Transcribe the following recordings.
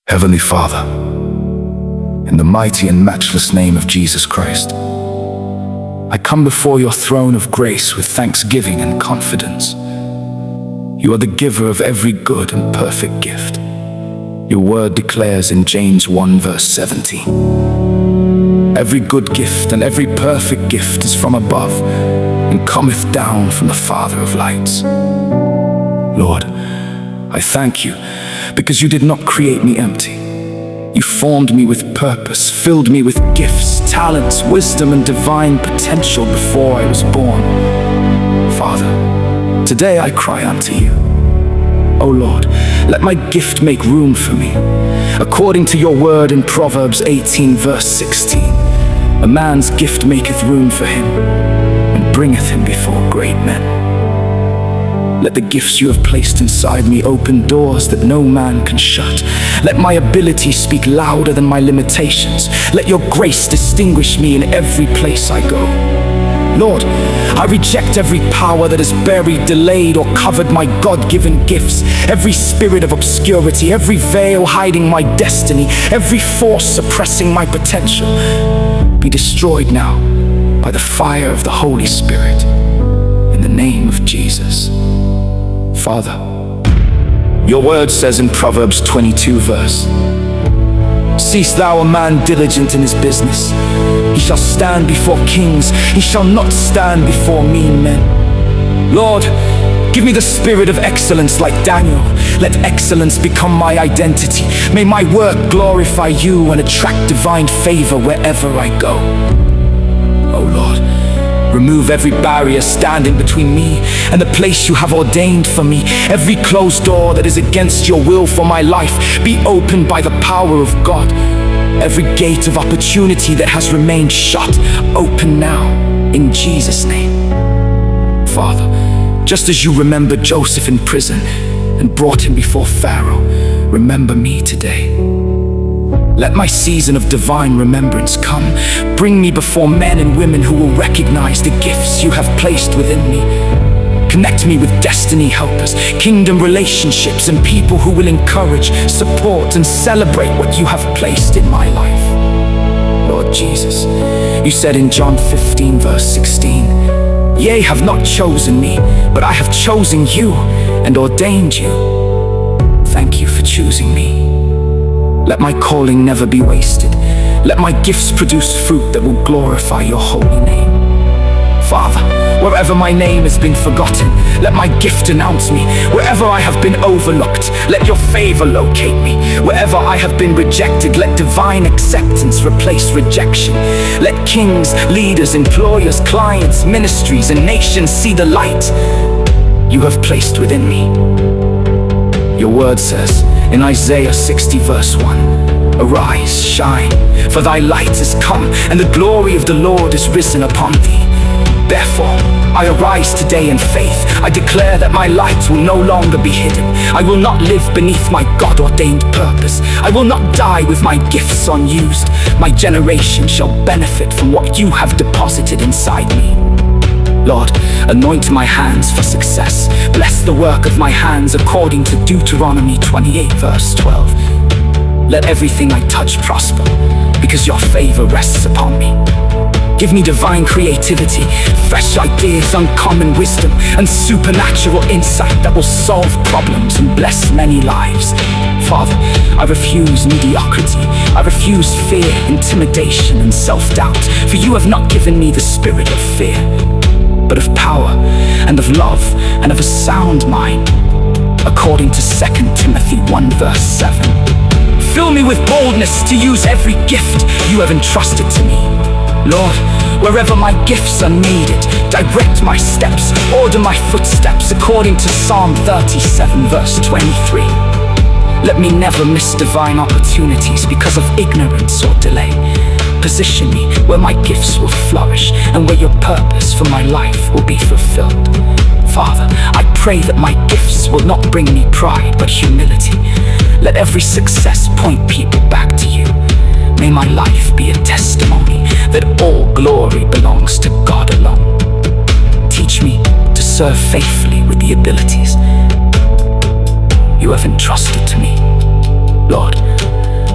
Heavenly Father, in the mighty and matchless name of Jesus Christ, I come before your throne of grace with thanksgiving and confidence. You are the giver of every good and perfect gift. Your word declares in James 1 verse 17, every good gift and every perfect gift is from above and cometh down from the Father of lights. Lord, I thank you because you did not create me empty. You formed me with purpose, filled me with gifts, talents, wisdom, and divine potential before I was born. Father, today I cry unto you. O Lord, let my gift make room for me. According to your word in Proverbs 18 verse 16, a man's gift maketh room for him and bringeth him before great men. Let the gifts you have placed inside me open doors that no man can shut. Let my ability speak louder than my limitations. Let your grace distinguish me in every place I go. Lord, I reject every power that has buried, delayed, or covered my God-given gifts. Every spirit of obscurity, every veil hiding my destiny, every force suppressing my potential, be destroyed now by the fire of the Holy Spirit. In the name of Jesus. Father, your word says in Proverbs 22 verse, seest thou a man diligent in his business? He shall stand before kings, he shall not stand before mean men. Lord, give me the spirit of excellence like Daniel. Let excellence become my identity. May my work glorify you and attract divine favor wherever I go. Oh Lord, remove every barrier standing between me and the place you have ordained for me. Every closed door that is against your will for my life be opened by the power of God. Every gate of opportunity that has remained shut, open now in Jesus' name. Father, just as you remembered Joseph in prison and brought him before Pharaoh, remember me today. Let my season of divine remembrance come. Bring me before men and women who will recognize the gifts you have placed within me. Connect me with destiny helpers, kingdom relationships, and people who will encourage, support, and celebrate what you have placed in my life. Lord Jesus, you said in John 15 verse 16, ye have not chosen me, but I have chosen you and ordained you. Thank you for choosing me. Let my calling never be wasted. Let my gifts produce fruit that will glorify your holy name. Father, wherever my name has been forgotten, let my gift announce me. Wherever I have been overlooked, let your favor locate me. Wherever I have been rejected, let divine acceptance replace rejection. Let kings, leaders, employers, clients, ministries, and nations see the light you have placed within me. Your word says in Isaiah 60 verse 1, arise, shine, for thy light is come, and the glory of the Lord is risen upon thee. Therefore, I arise today in faith. I declare that my light will no longer be hidden. I will not live beneath my God-ordained purpose. I will not die with my gifts unused. My generation shall benefit from what you have deposited inside me. Lord, anoint my hands for success. Bless the work of my hands according to Deuteronomy 28 verse 12. Let everything I touch prosper, because your favor rests upon me. Give me divine creativity, fresh ideas, uncommon wisdom, and supernatural insight that will solve problems and bless many lives. Father, I refuse mediocrity. I refuse fear, intimidation, and self-doubt. For you have not given me the spirit of fear, but of power, and of love, and of a sound mind. According to 2 Timothy 1 verse 7. Fill me with boldness to use every gift you have entrusted to me. Lord, wherever my gifts are needed, direct my steps, order my footsteps according to Psalm 37 verse 23. Let me never miss divine opportunities because of ignorance or delay. Position me where my gifts will flourish and where your purpose for my life will be fulfilled. Father, I pray that my gifts will not bring me pride but humility. Let every success point people back to you. May my life be a testimony that all glory belongs to God alone. Teach me to serve faithfully with the abilities you have entrusted to me. Lord,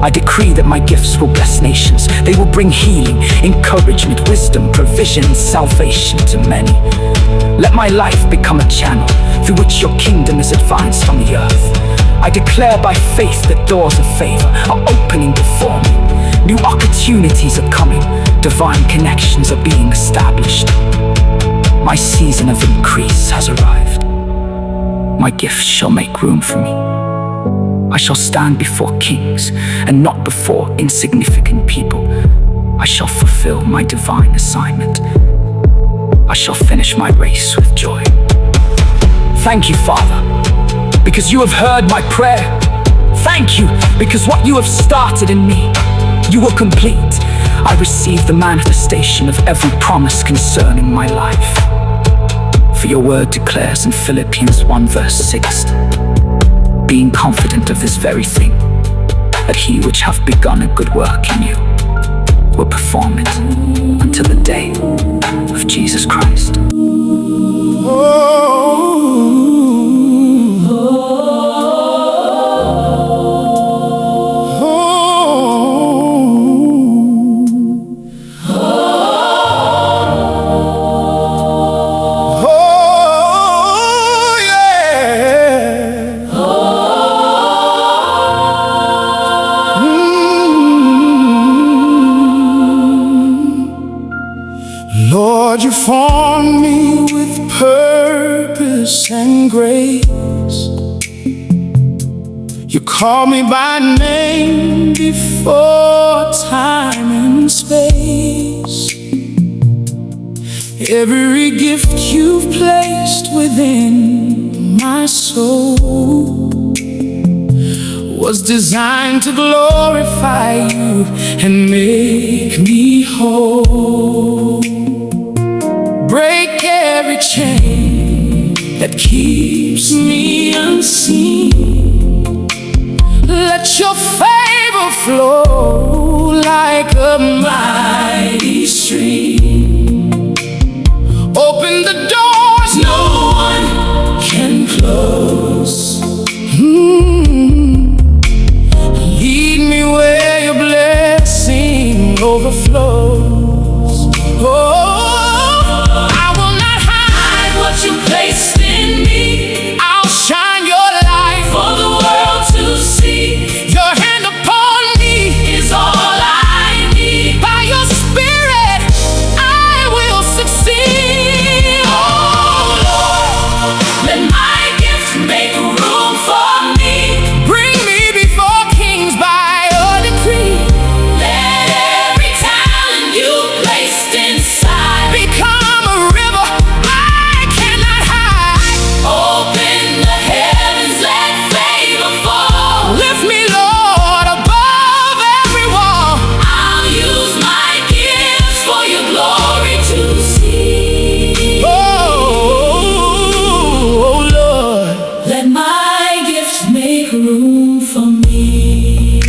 I decree that my gifts will bless nations. They will bring healing, encouragement, wisdom, provision, and salvation to many. Let my life become a channel through which your kingdom is advanced on the earth. I declare by faith that doors of favor are opening before me. New opportunities are coming. Divine connections are being established. My season of increase has arrived. My gifts shall make room for me. I shall stand before kings and not before insignificant people. I shall fulfill my divine assignment. I shall finish my race with joy. Thank you, Father, because you have heard my prayer. Thank you, because what you have started in me, you will complete. I receive the manifestation of every promise concerning my life. For your word declares in Philippians 1 verse 6, being confident of this very thing, that he which hath begun a good work in you will perform it until the day of Jesus Christ. Lord, you formed me with purpose and grace. You call me by name before time and space. Every gift you've placed within my soul was designed to glorify you and make me whole. Break every chain that keeps me unseen. Let your favor flow like a mighty stream. Open the doors no one can close. Lead me where your blessing overflows. I will not hide what you placed in me. I'll shine your light for the world to see. Your hand upon me is all I need. By your spirit I will succeed. Oh Lord, let my gift make room for me. Bring me before kings by your decree. Let every talent you placed inside become a river I cannot hide. Open the heavens, let favor fall. Lift me, Lord, above every wall. I'll use my gifts for your glory to see. Oh Lord, let my gifts make room for me.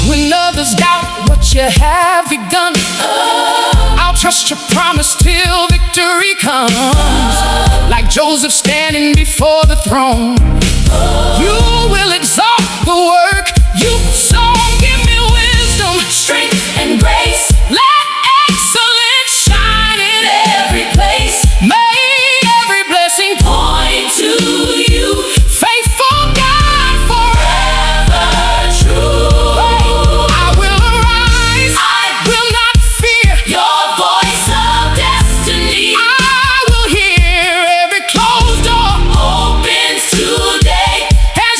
When others doubt what you have begun, I'll trust your promise till victory comes. Like Joseph standing before the throne, you will exalt the work you've sown. Give me wisdom, strength, and grace. Let excellence shine in every place. May every blessing point to you. Faithful God, forever true. I will arise, I will not fear. Your voice of destiny, I will hear. Every closed door opens today as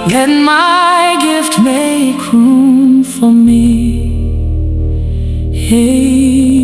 Let my gift make room for me. Hey.